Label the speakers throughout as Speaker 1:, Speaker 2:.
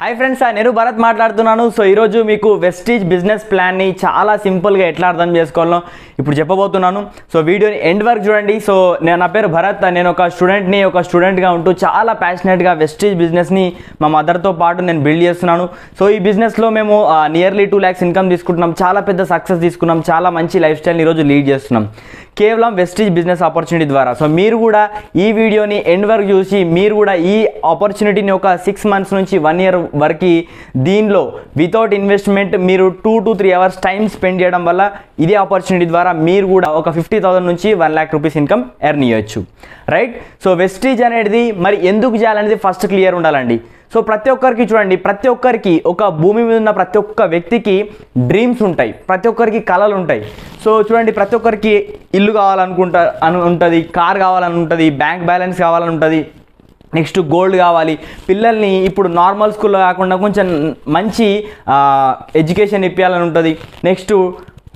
Speaker 1: Hi friends, నేను భరత్ మాట్లాడుతున్నాను. So ఈరోజు మీకు వెస్టీజ్ బిజినెస్ ప్లాన్ని చాలా సింపుల్గా ఎట్లా అర్థం చేసుకోవాలో ఇప్పుడు చెప్పబోతున్నాను. సో వీడియోని ఎండ్ వరకు చూడండి. సో నా పేరు భరత్, నేను ఒక స్టూడెంట్గా ఉంటూ చాలా ప్యాషనెట్గా వెస్టీజ్ బిజినెస్ని మా మదర్తో పాటు నేను బిల్డ్ చేస్తున్నాను. సో ఈ బిజినెస్లో మేము నియర్లీ 2 lakhs ఇన్కమ్ తీసుకుంటున్నాం, చాలా పెద్ద సక్సెస్ తీసుకున్నాం, చాలా మంచి లైఫ్ స్టైల్ని ఈరోజు లీడ్ చేస్తున్నాం కేవలం వెస్టీజ్ బిజినెస్ ఆపర్చునిటీ ద్వారా. సో మీరు కూడా ఈ వీడియోని ఎండ్ వరకు చూసి మీరు కూడా ఈ ఆపర్చునిటీని ఒక 6 months నుంచి 1 year వరకు దీనిలో వితౌట్ ఇన్వెస్ట్మెంట్ మీరు 2 to 3 hours టైం స్పెండ్ చేయడం వల్ల ఇదే ఆపర్చునిటీ ద్వారా మీరు కూడా ఒక 50,000 నుంచి 1 lakh rupees ఇన్కమ్ ఎర్న్ చేయొచ్చు, రైట్? సో వెస్టీజ్ అనేది మరి ఎందుకు చేయాలనేది ఫస్ట్ క్లియర్ ఉండాలండి. సో ప్రతి ఒక్కరికి చూడండి, ప్రతి ఒక్కరికి ఒక భూమి మీద ఉన్న ప్రతి ఒక్క వ్యక్తికి డ్రీమ్స్ ఉంటాయి, ప్రతి ఒక్కరికి కళలు ఉంటాయి. సో చూడండి, ప్రతి ఒక్కరికి ఇల్లు ఉంటుంది, కార్ కావాలని ఉంటుంది, బ్యాంక్ బ్యాలెన్స్ కావాలని ఉంటుంది, నెక్స్ట్ గోల్డ్ కావాలి, పిల్లల్ని ఇప్పుడు నార్మల్ స్కూల్లో కాకుండా కొంచెం మంచి ఎడ్యుకేషన్ ఇప్పించాలని ఉంటుంది, నెక్స్ట్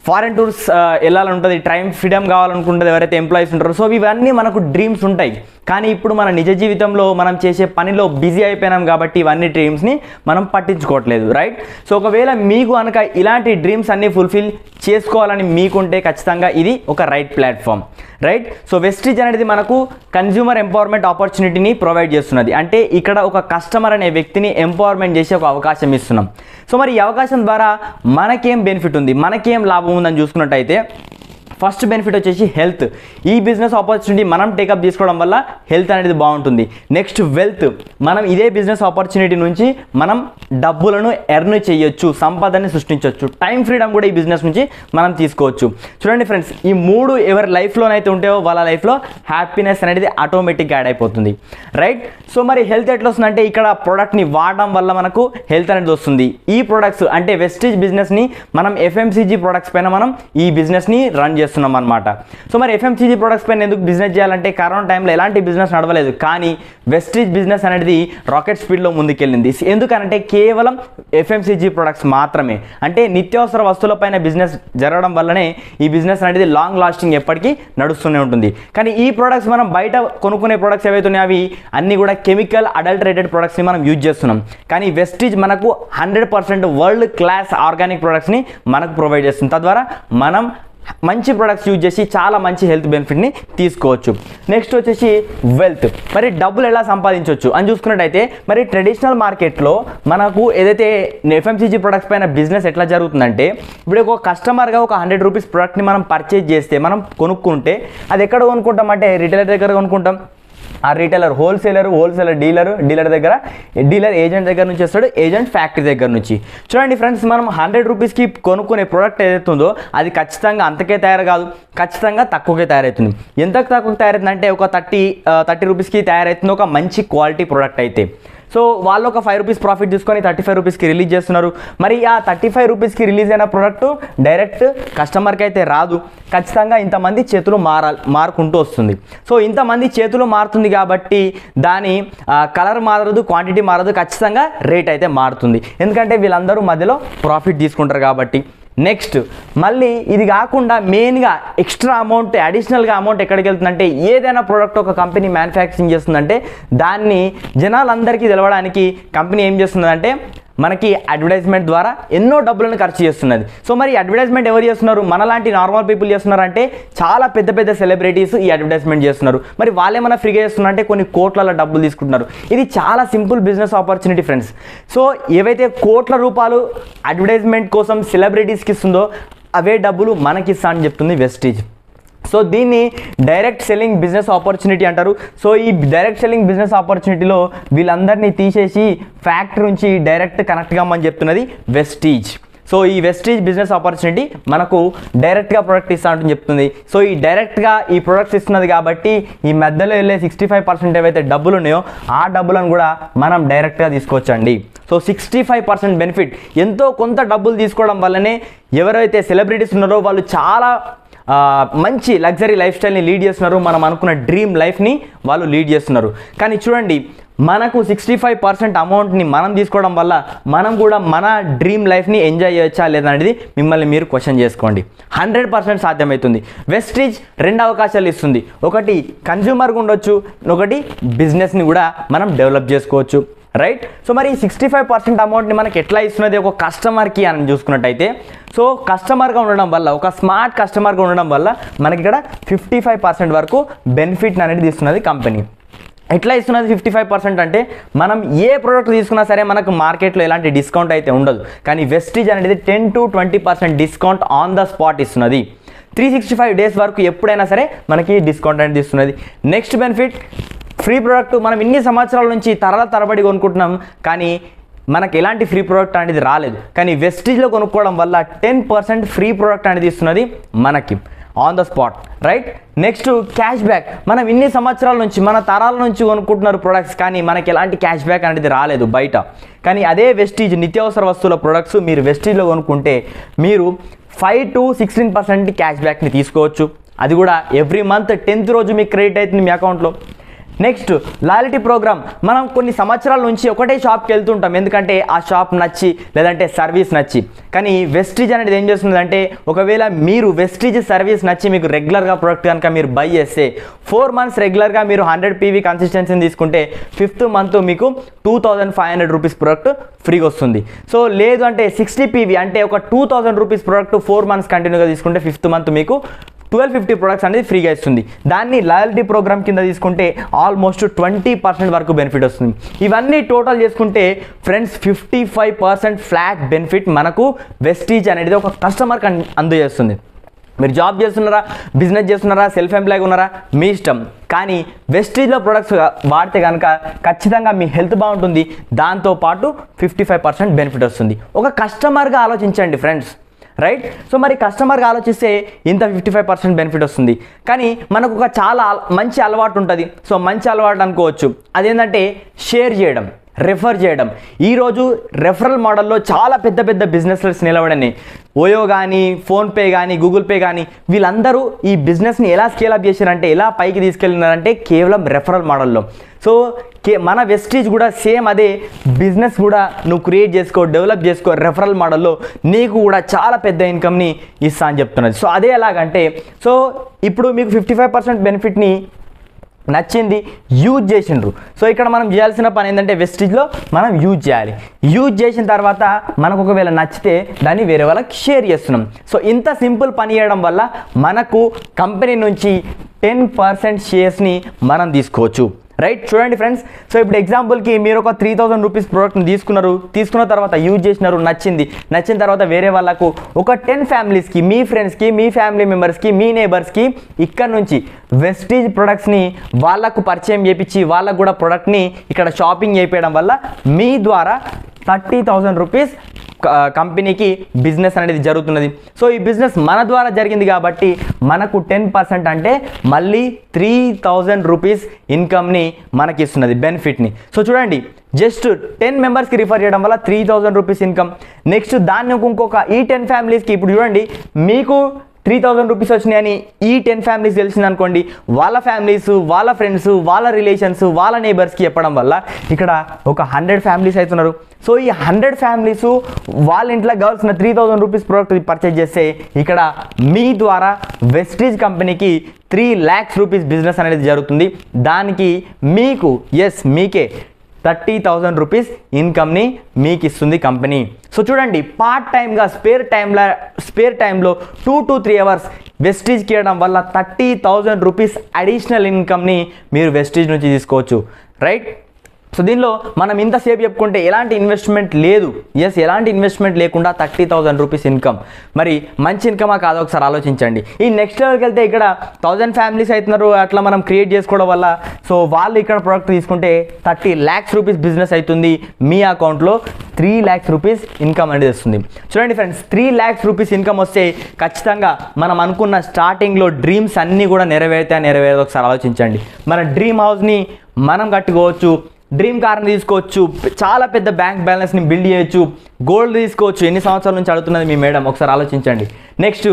Speaker 1: ఫారెన్ టూర్స్ వెళ్ళాలని ఉంటుంది, టైం ఫ్రీడమ్ కావాలనుకుంటుంది ఎవరైతే ఎంప్లాయీస్ ఉంటారో. సో ఇవన్నీ మనకు డ్రీమ్స్ ఉంటాయి. కానీ ఇప్పుడు మన నిజ జీవితంలో మనం చేసే పనిలో బిజీ అయిపోయినాం కాబట్టి ఇవన్నీ డ్రీమ్స్ని మనం పట్టించుకోవట్లేదు, రైట్? సో ఒకవేళ మీకు కనుక ఇలాంటి డ్రీమ్స్ అన్నీ ఫుల్ఫిల్ చేసుకోవాలని మీకుంటే ఖచ్చితంగా ఇది ఒక right platform, right? So Vestige అనేది మనకు కన్జ్యూమర్ ఎంపవర్మెంట్ ఆపర్చునిటీని ప్రొవైడ్ చేస్తున్నది. అంటే ఇక్కడ ఒక కస్టమర్ అనే వ్యక్తిని ఎంపవర్మెంట్ చేసే ఒక అవకాశం ఇస్తున్నాం. సో మరి ఈ అవకాశం ద్వారా మనకేం బెనిఫిట్ ఉంది, మనకేం లాభం ఉందని చూసుకున్నట్టయితే ఫస్ట్ బెనిఫిట్ వచ్చేసి హెల్త్. ఈ బిజినెస్ ఆపర్చునిటీ మనం టేకప్ తీసుకోవడం వల్ల హెల్త్ అనేది బాగుంటుంది. నెక్స్ట్ వెల్త్, మనం ఇదే బిజినెస్ ఆపర్చునిటీ నుంచి మనం డబ్బులను ఎర్న్ చేయొచ్చు, సంపదని సృష్టించవచ్చు, టైం ఫ్రీడమ్ కూడా ఈ బిజినెస్ నుంచి మనం తీసుకోవచ్చు. చూడండి ఫ్రెండ్స్, ఈ 3 ఎవరి లైఫ్లోనైతే ఉంటాయో వాళ్ళ లైఫ్లో హ్యాపీనెస్ అనేది ఆటోమేటిక్గా యాడ్ అయిపోతుంది, రైట్? సో మరి హెల్త్ ఎట్లా వస్తుందంటే ఇక్కడ ప్రోడక్ట్ని వాడడం వల్ల మనకు హెల్త్ అనేది వస్తుంది. ఈ ప్రొడక్ట్స్ అంటే వెస్టీజ్ బిజినెస్ని మనం FMCG ప్రొడక్ట్స్ పైన మనం ఈ బిజినెస్ని రన్ చేస్తున్నాం అనమాట. సో మరి FMCG ప్రొడక్ట్స్ పైన ఎందుకు బిజినెస్ చేయాలంటే కరోనా టైంలో ఎలాంటి బిజినెస్ నడవలేదు, కానీ వెస్టీజ్ బిజినెస్ అనేది రాకెట్ స్పీడ్లో ముందుకెళ్ళింది. ఎందుకంటే కేవలం FMCG ప్రొడక్ట్స్ మాత్రమే, అంటే నిత్యావసర వస్తువులపైన బిజినెస్ జరగడం వల్లనే ఈ బిజినెస్ అనేది లాంగ్ లాస్టింగ్ ఎప్పటికీ నడుస్తూనే ఉంటుంది. కానీ ఈ ప్రొడక్ట్స్ మనం బయట కొనుక్కునే ప్రొడక్ట్స్ ఏవైతే ఉన్నాయో అవి అన్నీ కూడా కెమికల్ అడల్టరేటెడ్ ప్రొడక్ట్స్ని మనం యూజ్ చేస్తున్నాం. కానీ వెస్టీజ్ మనకు 100% వరల్డ్ క్లాస్ ఆర్గానిక్ ప్రొడక్ట్స్ని మనకు ప్రొవైడ్ చేస్తుంది. తద్వారా మనం మంచి ప్రొడక్ట్స్ యూజ్ చేసి చాలా మంచి హెల్త్ బెనిఫిట్ని తీసుకోవచ్చు. నెక్స్ట్ వచ్చేసి వెల్త్. మరి డబ్బులు ఎలా సంపాదించవచ్చు అని చూసుకున్నట్టయితే మరి ట్రెడిషనల్ మార్కెట్లో మనకు ఏదైతే FMCG ప్రొడక్ట్స్ పైన బిజినెస్ ఎట్లా జరుగుతుందంటే ఇప్పుడు ఒక కస్టమర్గా ఒక 100 rupees ప్రొడక్ట్ని మనం పర్చేజ్ చేస్తే, మనం కొనుక్కుంటే అది ఎక్కడ కొనుక్కుంటాం అంటే రిటైలర్ దగ్గర కొనుక్కుంటాం. ఆ రీటైలర్ హోల్సేలర్ డీలర్ దగ్గర, డీలర్ ఏజెంట్ దగ్గర నుంచి వస్తాడు, ఏజెంట్ ఫ్యాక్టరీ దగ్గర నుంచి. చూడండి ఫ్రెండ్స్, మనం 100 rupeesకి కొనుక్కునే ప్రోడక్ట్ ఏదైతుందో అది ఖచ్చితంగా అంతకే తయారు కాదు, ఖచ్చితంగా తక్కువకే తయారవుతుంది. ఎంత తక్కువకి తయారవుతుంది అంటే ఒక 30 rupeesకి తయారవుతుంది ఒక మంచి క్వాలిటీ ప్రోడక్ట్ అయితే. సో వాళ్ళు ఒక 5 rupees ప్రాఫిట్ తీసుకొని 35 rupeesకి రిలీజ్ చేస్తున్నారు. మరి ఆ 35 rupeesకి రిలీజ్ అయిన ప్రోడక్ట్ డైరెక్ట్ కస్టమర్కి అయితే రాదు, ఖచ్చితంగా ఇంతమంది చేతులు మారుకుంటూ వస్తుంది. సో ఇంతమంది చేతులు మారుతుంది కాబట్టి దాని కలర్ మారదు, క్వాంటిటీ మారదు, ఖచ్చితంగా రేట్ అయితే మారుతుంది. ఎందుకంటే వీళ్ళందరూ మధ్యలో ప్రాఫిట్ తీసుకుంటారు కాబట్టి. నెక్స్ట్ మళ్ళీ ఇది కాకుండా మెయిన్గా ఎక్స్ట్రా అమౌంట్, అడిషనల్గా అమౌంట్ ఎక్కడికి వెళ్తుందంటే ఏదైనా ప్రోడక్ట్ ఒక కంపెనీ మ్యానుఫ్యాక్చరింగ్ చేస్తుందంటే దాన్ని జనాలందరికీ తెలవడానికి కంపెనీ ఏం చేస్తుందంటే మనకి అడ్వర్టైజ్మెంట్ ద్వారా ఎన్నో డబ్బులను ఖర్చు చేస్తున్నది. సో మరి అడ్వర్టైజ్మెంట్ ఎవరు చేస్తున్నారు? మనలాంటి నార్మల్ పీపుల్ చేస్తున్నారు అంటే చాలా పెద్ద పెద్ద సెలబ్రిటీస్ ఈ అడ్వర్టైజ్మెంట్ చేస్తున్నారు. మరి వాళ్ళేమన్నా ఫ్రీగా చేస్తున్నారు అంటే కొన్ని కోట్ల డబ్బులు తీసుకుంటున్నారు. ఇది చాలా simple business opportunity friends. So ఏవైతే కోట్ల రూపాయలు అడ్వర్టైజ్మెంట్ కోసం సెలబ్రిటీస్కి ఇస్తుందో అవే డబ్బులు మనకిస్తా అని చెప్తుంది వెస్టీజ్. సో దీన్ని డైరెక్ట్ సెల్లింగ్ బిజినెస్ ఆపర్చునిటీ అంటారు. సో ఈ డైరెక్ట్ సెల్లింగ్ బిజినెస్ ఆపర్చునిటీలో వీళ్ళందరినీ తీసేసి ఫ్యాక్టరీ నుంచి డైరెక్ట్ కనెక్ట్ కమ్మని చెప్తున్నది వెస్టీజ్. సో ఈ వెస్టీజ్ బిజినెస్ ఆపర్చునిటీ మనకు డైరెక్ట్గా ప్రొడక్ట్ ఇస్తా అంటని చెప్తుంది. సో ఈ డైరెక్ట్గా ఈ ప్రొడక్ట్స్ ఇస్తున్నది కాబట్టి ఈ మధ్యలో వెళ్ళే 65% ఏవైతే డబ్బులు ఉన్నాయో ఆ డబ్బులను కూడా మనం డైరెక్ట్గా తీసుకోవచ్చండి. సో 65% బెనిఫిట్, ఎంతో కొంత డబ్బులు తీసుకోవడం వల్లనే ఎవరైతే సెలబ్రిటీస్ ఉన్నారో వాళ్ళు చాలా మంచి లగ్జరీ లైఫ్ స్టైల్ని లీడ్ చేస్తున్నారు, మనం అనుకున్న డ్రీమ్ లైఫ్ని వాళ్ళు లీడ్ చేస్తున్నారు. కానీ చూడండి, మనకు 65% అమౌంట్ని మనం తీసుకోవడం వల్ల మనం కూడా మన డ్రీమ్ లైఫ్ని ఎంజాయ్ చేయొచ్చా లేదా అనేది మిమ్మల్ని మీరు క్వశ్చన్ చేసుకోండి. 100% సాధ్యమవుతుంది. వెస్టీజ్ 2 అవకాశాలు ఇస్తుంది. ఒకటి కన్జ్యూమర్గా ఉండొచ్చు, ఒకటి బిజినెస్ని కూడా మనం డెవలప్ చేసుకోవచ్చు. రైట్. సో మరి 65% అమౌంట్ని మనకి ఎట్లా ఇస్తున్నది ఒక కస్టమర్కి అని చూసుకున్నట్టయితే, సో కస్టమర్గా ఉండడం వల్ల, ఒక స్మార్ట్ కస్టమర్గా ఉండడం వల్ల మనకి ఇక్కడ 55% వరకు బెనిఫిట్ అనేది ఇస్తున్నది కంపెనీ. ఎట్లా ఇస్తున్నది 55% అంటే, మనం ఏ ప్రోడక్ట్ తీసుకున్నా సరే మనకు మార్కెట్లో ఎలాంటి డిస్కౌంట్ అయితే ఉండదు, కానీ వెస్టీజ్ అనేది 10 to 20% discount on the spot ఇస్తున్నది. 365 డేస్ వరకు ఎప్పుడైనా సరే మనకి డిస్కౌంట్ అనేది ఇస్తున్నది. Next benefit, free product. మనం ఇన్ని సంవత్సరాల నుంచి తరబడి కొనుక్కుంటున్నాం, కానీ మనకు ఎలాంటి ఫ్రీ ప్రోడక్ట్ అనేది రాలేదు, కానీ వెస్టీజ్లో కొనుక్కోవడం వల్ల 10% ఫ్రీ ప్రోడక్ట్ అనేది ఇస్తున్నది మనకి on the spot, right. Next cash back. మనం ఇన్ని సంవత్సరాల నుంచి, మన తరాల నుంచి కొనుక్కుంటున్నారు ప్రొడక్ట్స్, కానీ మనకి ఎలాంటి క్యాష్ బ్యాక్ అనేది రాలేదు బయట. కానీ అదే వెస్టీజ్ నిత్యావసర వస్తువుల ప్రొడక్ట్స్ మీరు వెస్టీజ్లో కొనుక్కుంటే మీరు 5 to 16% క్యాష్ బ్యాక్ని తీసుకోవచ్చు. అది కూడా ఎవ్రీ మంత్ 10th రోజు మీకు క్రెడిట్ అవుతుంది మీ అకౌంట్లో. Next loyalty program. మనం కొన్ని సంవత్సరాల నుంచి ఒకటే షాప్కి వెళ్తుంటాం, ఎందుకంటే ఆ షాప్ నచ్చి లేదంటే సర్వీస్ నచ్చి. కానీ వెస్టీజ్ అనేది ఏం చేస్తుందంటే, ఒకవేళ మీరు వెస్టీజ్ సర్వీస్ నచ్చి మీకు రెగ్యులర్గా ప్రోడక్ట్ కనుక మీరు బై చేస్తే 4 months రెగ్యులర్గా మీరు 100 PV కన్సిస్టెన్సీని తీసుకుంటే 5th month మీకు 2500 రూపీస్ ప్రోడక్ట్ ఫ్రీగా వస్తుంది. సో లేదు అంటే 60 PV అంటే ఒక 2000 రూపీస్ ప్రోడక్ట్ 4 months కంటిన్యూగా తీసుకుంటే 5th month మీకు 1250 ప్రొడక్ట్స్ అనేది ఫ్రీగా ఇస్తుంది. దాన్ని లాయల్టీ ప్రోగ్రామ్ కింద తీసుకుంటే ఆల్మోస్ట్ 20% వరకు బెనిఫిట్ వస్తుంది. ఇవన్నీ టోటల్ చేసుకుంటే ఫ్రెండ్స్ 55% ఫ్లాట్ బెనిఫిట్ మనకు వెస్టీజ్ అనేది ఒక కస్టమర్కి అందజేస్తుంది. మీరు జాబ్ చేస్తున్నారా, బిజినెస్ చేస్తున్నారా, సెల్ఫ్ ఎంప్లాయ్గా ఉన్నారా, మీ ఇష్టం. కానీ వెస్టీజ్లో ప్రొడక్ట్స్ వాడితే కనుక ఖచ్చితంగా మీ హెల్త్ బాగుంటుంది, దాంతోపాటు 55% బెనిఫిట్ వస్తుంది. ఒక కస్టమర్గా ఆలోచించండి ఫ్రెండ్స్, రైట్. సో మరి కస్టమర్గా ఆలోచిస్తే ఇంత 55% బెనిఫిట్ వస్తుంది. కానీ మనకు ఒక చాలా మంచి అలవాటు ఉంటుంది. సో మంచి అలవాటు అనుకోవచ్చు, అదేంటంటే షేర్ చేయడం, రెఫర్ చేయడం. ఈరోజు రెఫరల్ మోడల్లో చాలా పెద్ద పెద్ద బిజినెస్లు నిలబడినాయి. ఓయో కానీ, ఫోన్పే కానీ, గూగుల్ పే కానీ, వీళ్ళందరూ ఈ బిజినెస్ని ఎలా స్కేలప్ చేశారంటే, ఎలా పైకి తీసుకెళ్ళినారంటే కేవలం రెఫరల్ మోడల్లో. సో మన వెస్టీజ్ కూడా సేమ్ అదే బిజినెస్ కూడా నువ్వు క్రియేట్ చేసుకో, డెవలప్ చేసుకో రెఫరల్ మోడల్లో, నీకు కూడా చాలా పెద్ద ఇన్కమ్ని ఇస్తా అని చెప్తున్నది. సో అదే ఎలాగంటే, సో ఇప్పుడు మీకు 55% బెనిఫిట్ని నచ్చింది, యూజ్ చేసిండ్రు. సో ఇక్కడ మనం చేయాల్సిన పని ఏంటంటే వెస్టీజ్లో మనం యూజ్ చేయాలి. యూజ్ చేసిన తర్వాత మనకు ఒకవేళ నచ్చితే దాన్ని వేరే వాళ్ళకి షేర్ చేస్తున్నాం. సో ఇంత సింపుల్ పని చేయడం వల్ల మనకు కంపెనీ నుంచి 10% షేర్స్ని మనం తీసుకోవచ్చు, రైట్. చూడండి ఫ్రెండ్స్, సో ఇప్పుడు ఎగ్జాంపుల్కి మీరు ఒక 3000 రూపీస్ ప్రోడక్ట్ని తీసుకున్న తర్వాత యూజ్ చేసినారు, నచ్చిన తర్వాత వేరే వాళ్ళకు ఒక 10 ఫ్యామిలీస్కి, మీ ఫ్రెండ్స్కి, మీ ఫ్యామిలీ మెంబర్స్కి, మీ నేబర్స్కి ఇక్కడ నుంచి వెస్టీజ్ ప్రొడక్ట్స్ని వాళ్ళకు పరిచయం చేయించి వాళ్ళకు కూడా ప్రోడక్ట్ని ఇక్కడ షాపింగ్ చేయించడం వల్ల మీ ద్వారా 30,000 రూపీస్ కంపెనీకి బిజినెస్ అనేది జరుగుతున్నది. సో ఈ బిజినెస్ మన ద్వారా జరిగింది కాబట్టి మనకు 10% అంటే మళ్ళీ 3000 రూపీస్ ఇన్కమ్ని మనకి ఇస్తున్నది, బెనిఫిట్ని. సో చూడండి, జస్ట్ 10 మెంబర్స్కి రిఫర్ చేయడం వల్ల 3000 రూపీస్ ఇన్కమ్. నెక్స్ట్ దాన్ని ఇంకొక ఈ 10 ఫ్యామిలీస్కి, ఇప్పుడు చూడండి మీకు 3000 రూపీస్ వచ్చినాయని ఈ 10 ఫ్యామిలీస్ తెలిసింది అనుకోండి, వాళ్ళ ఫ్యామిలీస్, వాళ్ళ ఫ్రెండ్స్, వాళ్ళ రిలేషన్స్, వాళ్ళ నేబర్స్కి చెప్పడం వల్ల ఇక్కడ ఒక 100 ఫ్యామిలీస్ అవుతున్నారు. సో ఈ 100 ఫ్యామిలీస్ వాళ్ళ ఇంట్లో కావాల్సిన 3000 రూపీస్ ప్రోడక్ట్ పర్చేజ్ చేస్తే ఇక్కడ మీ ద్వారా వెస్టీజ్ కంపెనీకి 3 lakhs రూపీస్ బిజినెస్ అనేది జరుగుతుంది. దానికి మీకు మీకే 30,000 రూపీస్ ఇన్కమ్ని మీకు ఇస్తుంది కంపెనీ. సో చూడండి, పార్ట్ టైమ్గా స్పేర్ టైంలో 2 to 3 hours వెస్టీజ్కి ఇవ్వడం వల్ల 30,000 రూపీస్ అడిషనల్ ఇన్కమ్ని మీరు వెస్టీజ్ నుంచి తీసుకోవచ్చు, రైట్. సో దీనిలో మనం ఇంతసేపు చెప్పుకుంటే ఎలాంటి ఇన్వెస్ట్మెంట్ లేదు, ఎలాంటి ఇన్వెస్ట్మెంట్ లేకుండా 30,000 రూపీస్ ఇన్కమ్. మరి మంచి ఇన్కమా కాదో ఒకసారి ఆలోచించండి. ఈ నెక్స్ట్ లెవెల్కి వెళ్తే ఇక్కడ 1000 ఫ్యామిలీస్ అవుతున్నారు, అట్లా మనం క్రియేట్ చేసుకోవడం వల్ల సో వాళ్ళు ఇక్కడ ప్రోడక్ట్ తీసుకుంటే 30 lakhs రూపీస్ బిజినెస్ అవుతుంది. మీ అకౌంట్లో 3 lakhs రూపీస్ ఇన్కమ్ అనేది వస్తుంది. చూడండి ఫ్రెండ్స్, 3 lakhs రూపీస్ ఇన్కమ్ వస్తే ఖచ్చితంగా మనం అనుకున్న స్టార్టింగ్లో డ్రీమ్స్ అన్నీ కూడా నెరవేరుతాయో ఒకసారి ఆలోచించండి. మన డ్రీమ్ హౌస్ని మనం కట్టుకోవచ్చు, డ్రీమ్ కార్ని తీసుకోవచ్చు, చాలా పెద్ద బ్యాంక్ బ్యాలెన్స్ని బిల్డ్ చేయొచ్చు, గోల్డ్ తీసుకోవచ్చు. ఎన్ని సంవత్సరాల నుంచి అడుగుతున్నది మీ మేడం, ఒకసారి ఆలోచించండి. నెక్స్ట్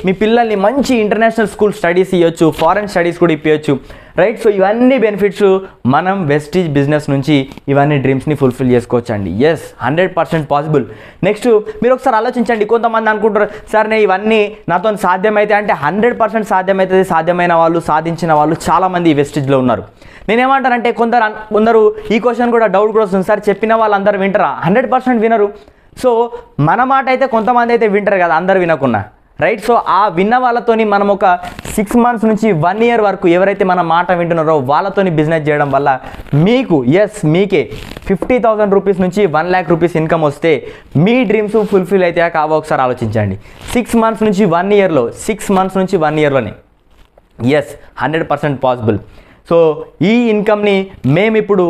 Speaker 1: మీ పిల్లల్ని మంచి ఇంటర్నేషనల్ స్కూల్ స్టడీస్ ఇవ్వచ్చు, ఫారెన్ స్టడీస్ కూడా ఇప్పించవచ్చు. రైట్. సో ఇవన్నీ బెనిఫిట్స్ మనం వెస్టీజ్ బిజినెస్ నుంచి ఇవన్నీ డ్రీమ్స్ని ఫుల్ఫిల్ చేసుకోవచ్చండి. Yes, 100% possible. నెక్స్ట్ మీరు ఒకసారి ఆలోచించండి. కొంతమంది అనుకుంటారు సార్ నేను ఇవన్నీ నాతో సాధ్యమైతే అంటే 100% సాధ్యమవుతుంది. సాధ్యమైన వాళ్ళు, సాధించిన వాళ్ళు చాలామంది ఈ వెస్టీజ్లో ఉన్నారు. నేనేమంటానంటే కొందరు ఈ క్వశ్చన్ కూడా డౌట్ కూడా వస్తుంది, సార్ చెప్పిన వాళ్ళందరూ వింటారా? 100% వినరు. సో మన మాట అయితే కొంతమంది అయితే వింటారు కదా, అందరు వినకున్నా, రైట్. సో ఆ విన్న వాళ్ళతోని మనం ఒక 6 months నుంచి 1 year వరకు ఎవరైతే మన మాట వింటున్నారో వాళ్ళతోని బిజినెస్ చేయడం వల్ల మీకే 50,000 రూపీస్ నుంచి 1 lakh రూపీస్ ఇన్కమ్ వస్తే మీ డ్రీమ్స్ ఫుల్ఫిల్ అయితే కావో ఒకసారి ఆలోచించండి. 6 months నుంచి 1 yearలో 6 months నుంచి 1 yearలోనే 100% పాసిబుల్. సో ఈ ఇన్కమ్ని మేము ఇప్పుడు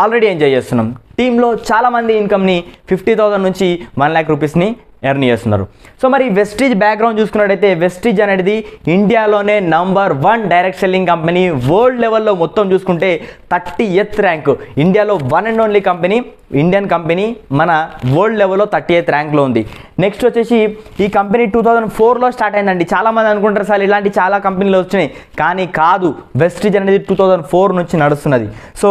Speaker 1: ఆల్రెడీ ఎంజాయ్ చేస్తున్నాం. టీంలో చాలామంది ఇన్కమ్ని 50,000 నుంచి 1 lakh రూపీస్ని ఎర్న్ చేస్తున్నారు. సో మరి వెస్టీజ్ బ్యాక్గ్రౌండ్ చూసుకున్నట్టయితే వెస్టీజ్ అనేది ఇండియాలోనే number 1 direct selling company. World లెవెల్లో మొత్తం చూసుకుంటే 30th ర్యాంక్. ఇండియాలో 1 and only company, Indian company మన వరల్డ్ లెవెల్లో 30th ర్యాంక్లో ఉంది. నెక్స్ట్ వచ్చేసి ఈ కంపెనీ 2004లో స్టార్ట్ అయిందండి. చాలామంది అనుకుంటారు సార్ ఇలాంటి చాలా కంపెనీలు వచ్చినాయి, కానీ కాదు. వెస్టీజ్ అనేది 2004 నుంచి నడుస్తున్నది. సో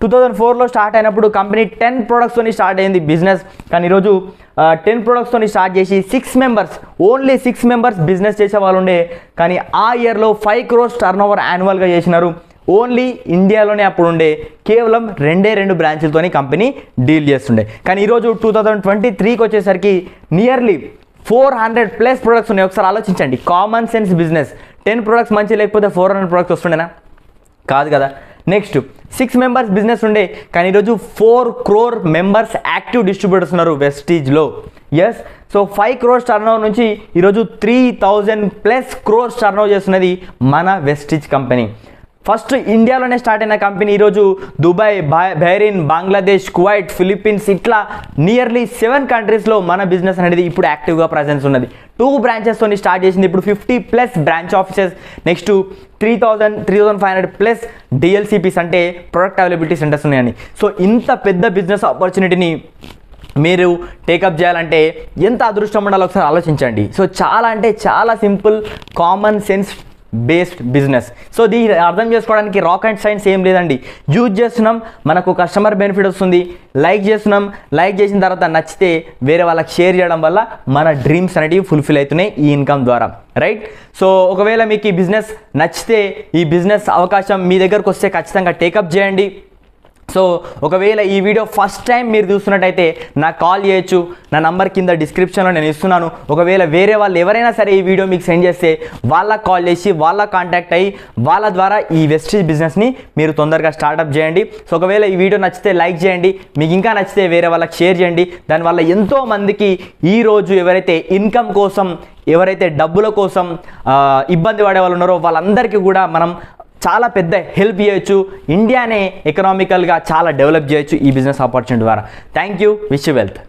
Speaker 1: 2004లో స్టార్ట్ అయినప్పుడు కంపెనీ 10 productsతో స్టార్ట్ అయింది బిజినెస్. కానీ ఈరోజు 10 productsతో స్టార్ట్ చేసి 6 members, ఓన్లీ 6 members బిజినెస్ చేసే వాళ్ళు ఉండే. కానీ ఆ ఇయర్లో 5 crores టర్నోవర్ యాన్యువల్గా చేసినారు. ఓన్లీ ఇండియాలోనే అప్పుడు ఉండే కేవలం 2 బ్రాంచులతోని కంపెనీ డీల్ చేస్తుండే. కానీ ఈరోజు 2023కి వచ్చేసరికి నియర్లీ 400+ products ఉన్నాయి. ఒకసారి ఆలోచించండి, కామన్ సెన్స్ బిజినెస్. 10 products మంచి లేకపోతే 400 products వస్తుండేనా? కాదు కదా. నెక్స్ట్ 6 members బిజినెస్ ఉండే, కానీ ఈరోజు 4 crore members యాక్టివ్ డిస్ట్రిబ్యూటర్స్ ఉన్నారు వెస్టీజ్లో. ఎస్. సో 5 crores టర్నోవర్ నుంచి ఈరోజు 3,000+ crores టర్నోవర్ చేస్తున్నది మన వెస్టీజ్ కంపెనీ. ఫస్ట్ ఇండియాలోనే స్టార్ట్ అయిన కంపెనీ ఈరోజు Dubai, Bahrain, Bangladesh, Kuwait, Philippines ఇట్లా నియర్లీ 7 కంట్రీస్లో మన బిజినెస్ అనేది ఇప్పుడు యాక్టివ్గా ప్రజెన్స్ ఉన్నది. 2 branchesతో స్టార్ట్ చేసింది. ఇప్పుడు 50+ బ్రాంచ్ ఆఫీసెస్. నెక్స్ట్ 3,500+ డిఎల్సిపిస్ అంటే ప్రొడక్ట్ అవైలబిలిటీ సెంటర్స్ ఉన్నాయండి. సో ఇంత పెద్ద బిజినెస్ ఆపర్చునిటీని మీరు టేకప్ చేయాలంటే ఎంత అదృష్టం ఉండాలో ఒకసారి ఆలోచించండి. సో చాలా అంటే చాలా simple, common sense based business. So దీన్ని అర్థం చేసుకోవడానికి రాకెట్ సైన్స్ ఏం లేదండి. యూజ్ చేస్తున్నాం, మనకు కస్టమర్ బెనిఫిట్ వస్తుంది. లైక్ చేస్తున్నాం, లైక్ చేసిన తర్వాత నచ్చితే వేరే వాళ్ళకి షేర్ చేయడం వల్ల మన డ్రీమ్స్ అనేటివి ఫుల్ఫిల్ అవుతున్నాయి ఈ ఇన్కమ్ ద్వారా, రైట్. సో ఒకవేళ మీకు ఈ బిజినెస్ నచ్చితే, ఈ బిజినెస్ అవకాశం మీ దగ్గరకు వస్తే ఖచ్చితంగా టేకప్ చేయండి. సో ఒకవేళ ఈ వీడియో ఫస్ట్ టైం మీరు చూస్తున్నట్టయితే నాకు కాల్ చేయొచ్చు. నా నంబర్ కింద డిస్క్రిప్షన్లో నేను ఇస్తున్నాను. ఒకవేళ వేరే వాళ్ళు ఎవరైనా సరే ఈ వీడియో మీకు సెండ్ చేస్తే వాళ్ళకి కాల్ చేసి వాళ్ళకి కాంటాక్ట్ అయ్యి వాళ్ళ ద్వారా ఈ వెస్టీజ్ బిజినెస్ని మీరు తొందరగా స్టార్ట్అప్ చేయండి. సో ఒకవేళ ఈ వీడియో నచ్చితే లైక్ చేయండి, మీకు ఇంకా నచ్చితే వేరే వాళ్ళకి షేర్ చేయండి. దానివల్ల ఎంతోమందికి ఈరోజు ఎవరైతే ఇన్కమ్ కోసం, ఎవరైతే డబ్బుల కోసం ఇబ్బంది పడే వాళ్ళు ఉన్నారో వాళ్ళందరికీ కూడా మనం చాలా పెద్ద హెల్ప్ చేయొచ్చు. ఇండియానే ఎకనామికల్గా చాలా డెవలప్ చేయొచ్చు ఈ బిజినెస్ ఆపర్చునిటీ ద్వారా. Thank you. Wish you wealth.